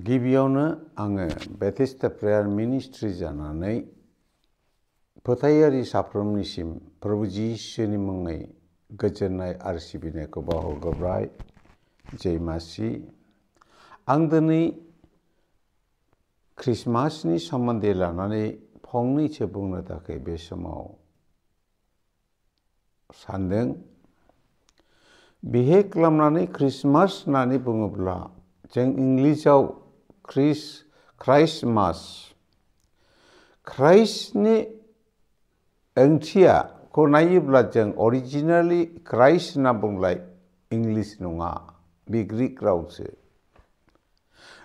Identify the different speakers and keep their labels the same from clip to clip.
Speaker 1: गिबियावनो आङो Bethesda prayer ministry जानानै फोथायारि साफ्रोमनिसिम प्रभु जिसुनि मुङै गोजोननाय आरो सिबिनायखौ बावहरग्रोबाय। जय मासि। आं दिनै ख्रिस्टमासनि सोमोन्दै लानानै फंनैसो बुंनो थाखाय बे समाव सानदों। बिहे खालामनानै ख्रिस्टमास होननानै बुङोब्ला जों इंलिसाव क्राइस्टमास क्राइस्टनि ओंथियाखौ नायोब्ला जों अरिजिनेलि क्राइस्ट होनना बुंलाय इंलिस नङा, बे ग्रीक रावसो।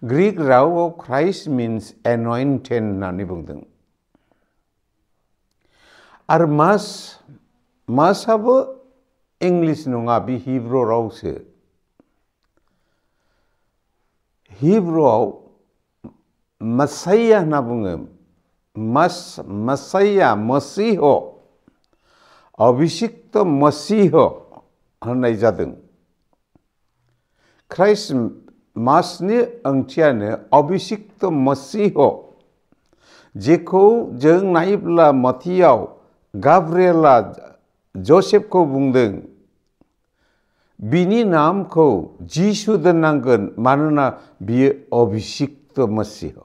Speaker 1: ग्रीक रावआव क्राइस्ट मीन्स एन'इन्टेड होननानै बुंदों। आरो मासआबो इंलिस नङा, बे हिब्रु रावसो। हिब्रुआव मसाइया होनना बुङो। मसाइया मसीह, अभिषिक्त मसीह होननाय जादों। ख्राइस्टमासनि ओंथियानो अभिषिक्त मसीह, जेखौ जों नायोब्ला मथियाव गाब्रिएला जसेफखौ बुंदों बिनि नामखौ जिसु दोननांगोन, मानोना बियो अभिषिक्त मसीह।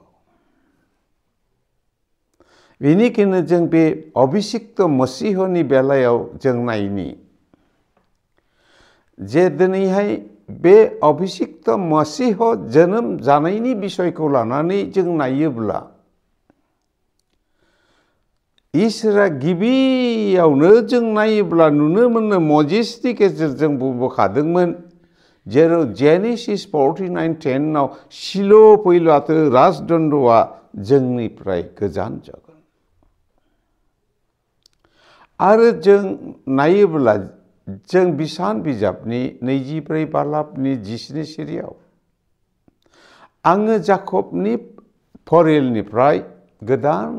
Speaker 1: बेनिखायनो जों बे अभिषिक्त मसीहनि बेलायाव जों नायनि जे दिनैहाय बे अभिषिक्त मसीह जोनोम जानायनि बिसयखौ लानानै जों नायोब्ला इसोरा गिबियावनो जों नायोब्ला नुनो मोनो मजेसनि गेजेरजों बुंबोखादोंमोन, जेराव जेनेसिस 49:10 सिल' फैब्लाथो राजदण्डआ जोंनिफ्राय गोजान जागोन। आरो जों नायोब्ला जों बिसान बिजाबनि 24 बालाबनि 10 सिरियाव आङो जाकबनि फरेलनिफ्राय गोदान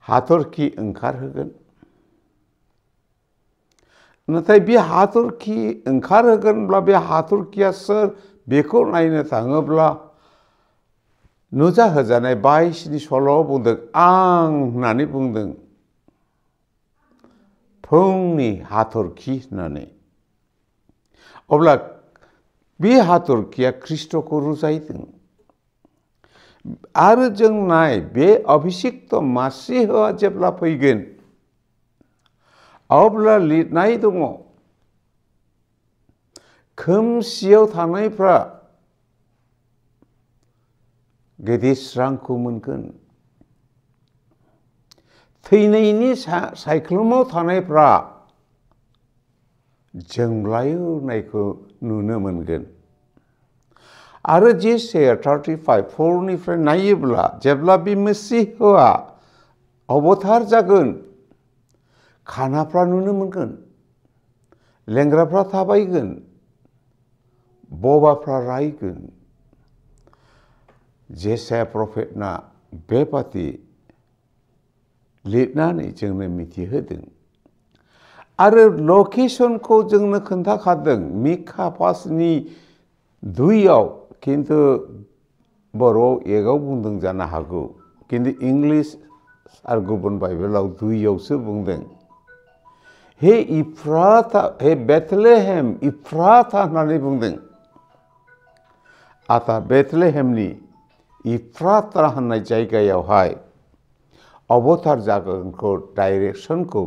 Speaker 1: हाथरखि ओंखारहोगोन। नाथाय बे हाथरखि ओंखारहोगोनब्ला बे हाथरखिया सोर बेखौ नायनो थाङोब्ला नुजाहोजानाय 22नि सल'आव बुंदों, आं होननानै बुंदों फुंनि हाथरखि होननानै। अब्ला बे हाथरखिया ख्रिस्ट'खौ रुजायदों। आरो जों नाय बे अभिषिक्त मसीहआ जेब्ला फैगोन अब्ला लिरनाय दङ, खोमसियाव थानायफ्रा गिदिर स्रांखौ मोनगोन, थैनायनि सायख्लुमाव थानायफ्रा जोंलायनायखौ नुनो मोनगोन। आरो जेसाया 35:4निफ्राय नायोब्ला जेब्ला बे मसीहआ अबतार जागोन, खानाफ्रा नुनो मोनगोन, लेंग्राफ्रा थाबायगोन, बबाफ्रा रायगोन। जेसाया प्रफेटना बेबादि लिरनानै जोंनो मिथिहोदों। आरो लकेसनखौ जोंनो खोन्थाखादों मिका 5:2, खिन्थु बर'आव 1आव बुंदों जानो हागौ, खिन्थु इंलिस आरो गुबुन बाइबेलाव 2आवसो बुंदों। हे इफ्राता, हे बेथलेहेम इफ्राता होननानै बुंदों। आथा बेथलेहेमनि इफ्राता होननाय जायगायावहाय अबतार जागोनखौ डाइरेक्सनखौ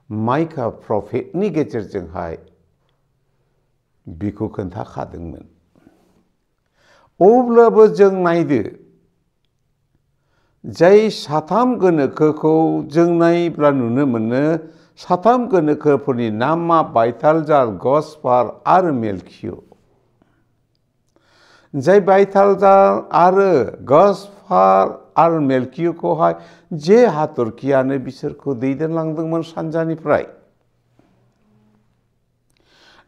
Speaker 1: माइका प्रफेटनि गेजेरजोंहाय बिखौ खोन्थाखादोंमोन। अब्लाबो जों नायदो, जाय 3 गोनोखोखौ जों नायोब्ला नुनो मोनो, 3 गोनोखोफोरनि नामा बायथालजार, गसपार आरो मेलकिय'। जाय बायथालजार आरो गसपार आरो मेलकिय'खौहाय जे हाथरखियानो बिसोरखौ दैदेनलांदोंमोन सानजानिफ्राय।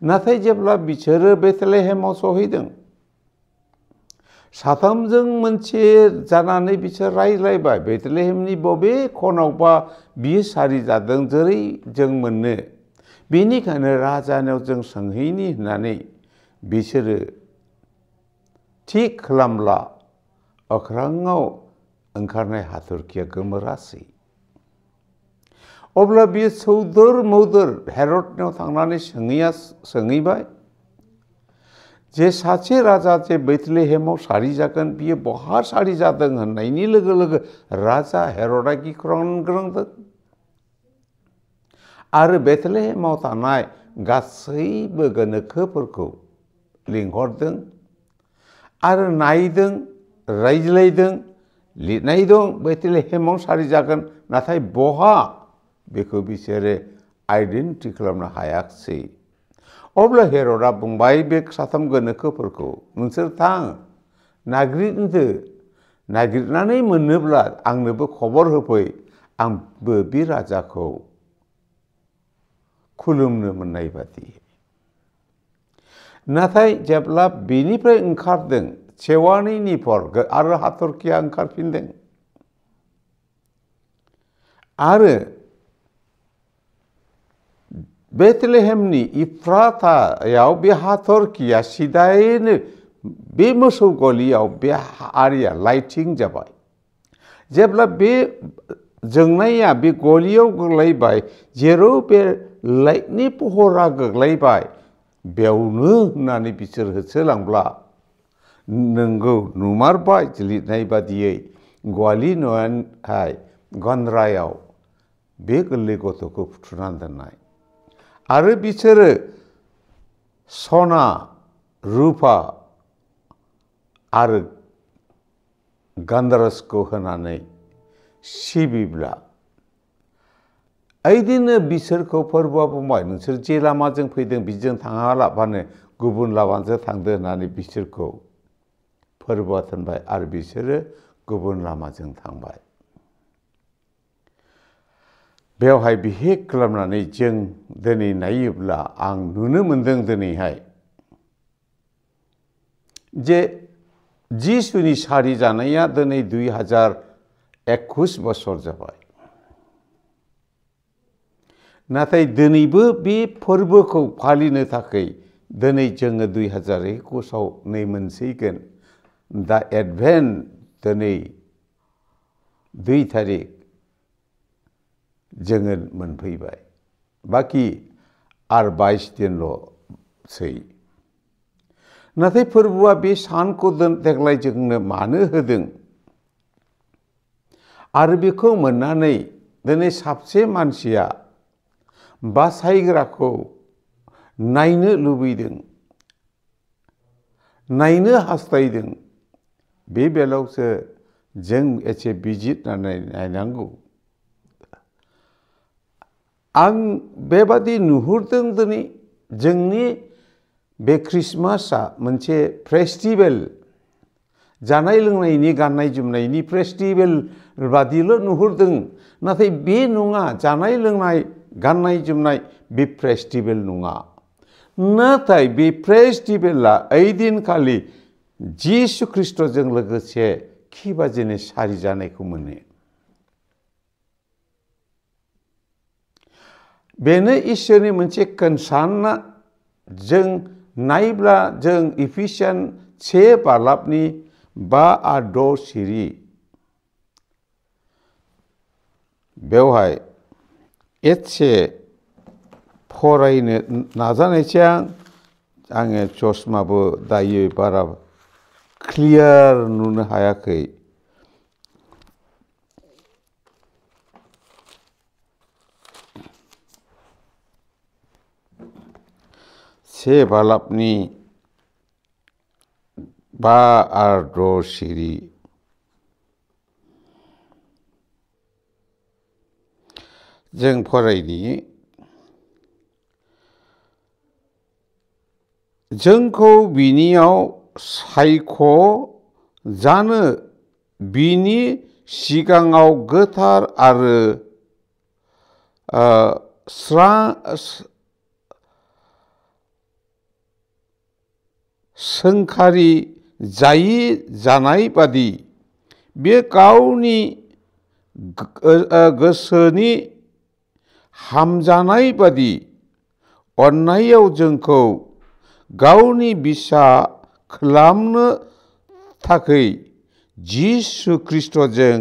Speaker 1: नाथाय जेब्ला बिसोरो बेथलेहेमाव सहैदों, 3जों मोनसे जानानै बिसोर रायज्लायबाय, बेथलेहेमनि बबे खनावबा बियो सारि जादों जेरै जों मोननो, बेनिखायनो राजानाव जों सोंहैनि होननानै बिसोरो थि खालामब्ला अख्राङाव ओंखारनाय हाथरखिया गोमोरासै। अब्ला बियो सौदोर मौदोर हेरदनाव थांनानै सोंहैबाय जे सासे राजा जे बेथलेहेमाव सारि जागोन बियो बहा सारि जादों होननायनि लोगो लोगो राजा हेरदआ गिख्रंदों आरो बेथलेहेमाव थानाय गासैबो गोनोखोफोरखौ लिंहरदों आरो नायदों रायज्लायदों लिरनाय दं बेथलेहेमाव सारि जागोन नाथाय बहा बेखौ बिसोरो आइडेन्टिटि खालामनो हायाखिसै। अब्ला हेरदआ बुंबाय बे साथाम गोनोखोफोरखौ नोंसोर थां नागिरनानै मोनोब्ला आंनोबो खबर होफै आंबो बे राजाखौ खुलुमनो मोननाय बादि। नाथाय जेब्ला बेनिफ्राय ओंखारदों सेवानि निफर आरो हाथरखिया ओंखारफिनदों आरो बेथलेहेमनि इफ्रातायाव बे हाथरखिया सिदायैनो बे मोसौ गलियाव बे आरिया लाइटिं जाबाय। जेब्ला बे जोंनाया बे गलियाव गोग्लैबाय जेराव बे लाइटनि पहरा गोग्लैबाय बेयावनो होननानै बिसोर होसोलांब्ला नोंगौ नुमारबाय लिरनाय बादियै गलि न'आवहाय गन्द्रायाव बे गोरलै गथ'खौ फुथुनानै दोननाय आरो बिसोरो सना रुपा आरो गन्धरसखौ होनानै सिबिब्ला ओइदिनो बिसोरखौ फोरबोआ बुंबाय नोंसोर जे लामाजों फैदों बिजों थाङालाबानो गुबुन लामाजों थांदो होननानै बिसोरखौ फोरबोआ थोनबाय आरो बिसोरो गुबुन लामाजों थांबाय। बेवहाय बिहेक खालामनानै जों दिनै नायोब्ला आं नुनो मोनदों दिनैहाय जे जिसुनि सारि जानाया दिनै 2021 बोसोर जाबाय। नाथाय दिनैबो बे फोरबोखौ फालिनो थाखाय दिनै जोङो 2021आव नै मोनसिगोन दा एडभेन्ट दिनै 2 तारिख जोङो मोनफैबाय बाखि आरो 22 दिनल'सै। नाथाय फोरबोआ बे सानखौ देग्लाय जोंनो मानो होदों आरो बेखौ मोननानै दिनै साबसे मानसिया बासायग्राखौ नायनो लुबैदों नायनो हास्थायदों बे बेलायावसो जों एसे बिजिरनानै नायनांगौ। आं बेबादि नुहुरदों दिनै जोंनि बे ख्रिस्टमासआ मोनसे फेस्टिभेल जानाय लोंनायनि गाननाय जोमनायनि फेस्टिभेल बादिल' नुहुरदों नाथाय बे नङा जानाय लोंनाय गाननाय जोमनाय बे फेस्टिभेल नङा। नाथाय बे फेस्टिभेला ओइदिनखालि जिसु ख्रिस्ट'जों लोगोसे खिबाजिनो सारि जानायखौ मोनो। बेनो इसोरनि मोनसे कनसार्नआ जों नायब्ला जों इफिसियान 1 बालाबनि 5 आरो 6 सिरि बेवहाय एसे फरायनो नाजानायसै आङो चसमाबो दायो बारा क्लियार नुनो हायाखै। से बालाबनि 5 आरो 6 सिरि जों फरायनि जोंखौ बिनियाव सायख' जानो बिनि सिगाङाव गोथार आरो सोंखारि जायि जानाय बादि बे गावनि गोसोनि हामजानाय बादि अननायाव जोंखौ गावनि बिसा खालामनो थाखै जिसु ख्रिस्टजों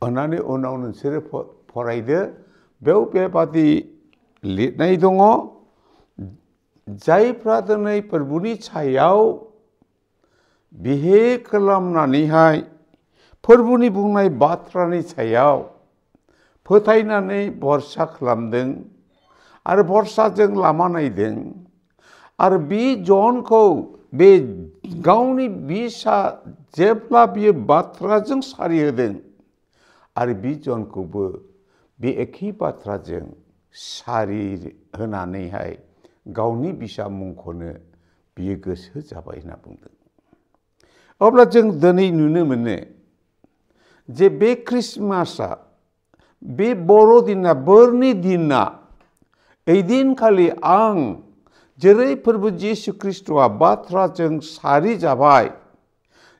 Speaker 1: अन्नानै उनाव नोंसोरो फरायदो बेयाव बेबादि लिरनाय दङ जायफ्रा दिनै फोरबुनि सायाव बिहे खालामनानैहाय फोरबुनि बुंनाय बाथ्रानि सायाव फोथायनानै भरसा खालामदों आरो भरसाजों लामा नायदों आरो बे जनखौ बे गावनि बिसा जेब्ला बियो बाथ्राजों सारि होदों आरो बे जनखौबो बे एखे बाथ्राजों सारि होनानैहाय गावनि बिसा मुंखौनो बियो गोसो जाबाय होनना बुंदों। अब्ला जों दिनै नुनो मोनो जे बे ख्रिस्टमासआ बे बर'दिना बोरनि दिना ओइदिनखालि आं जेरै फोरबो जिसु ख्रिस्टआ बाथ्राजों सारि जाबाय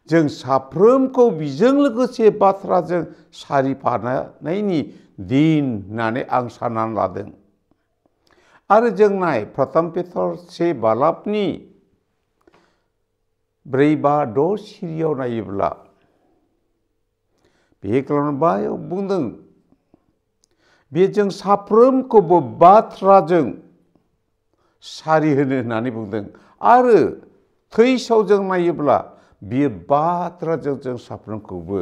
Speaker 1: जों साफ्रोमखौ बिजों लोगोसे बाथ्राजों सारिफानायनि दिन होननानै आं साननानै लादों। आरो जों नाय प्रथम पेटर 1:12 4-5-6 सिरियाव नायोब्ला बे बायाव बुंदों बे जों साफ्रोमखौबो बाथ्राजों सारि होनो होननानै बुंदों आरो थैसाव जों नायोब्ला बियो बाथ्राजों जों साफ्रोमखौबो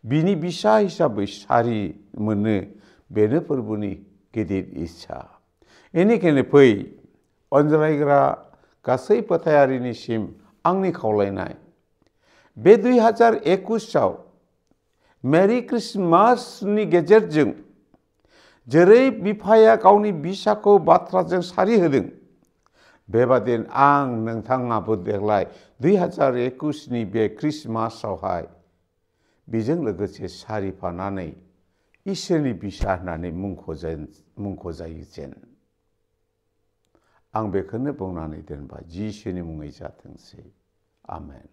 Speaker 1: बिनि बिसा हिसाबै सारि मोनो बेनो फोरबोनि गिदिर इस्सा। बेनिखायनो फै अनज्लायग्रा गासै फोथायारिनिसिम आंनि खावलायनाय बे 2021आव मेरि ख्रिस्टमासनि गेजेरजों जेरै बिफाया गावनि बिसाखौ बाथ्राजों सारि होदों बेबादिनो आं नोंथाङाबो देग्लाय 2021नि बे ख्रिस्टमासआवहाय बेजों लोगोसे सारिफानानै इसोरनि बिसा होननानै मुंख'जायो जेन आं बेखौनो बुंनानै दोनबाय जिसुनि मुङै जाथोंसै आमेन।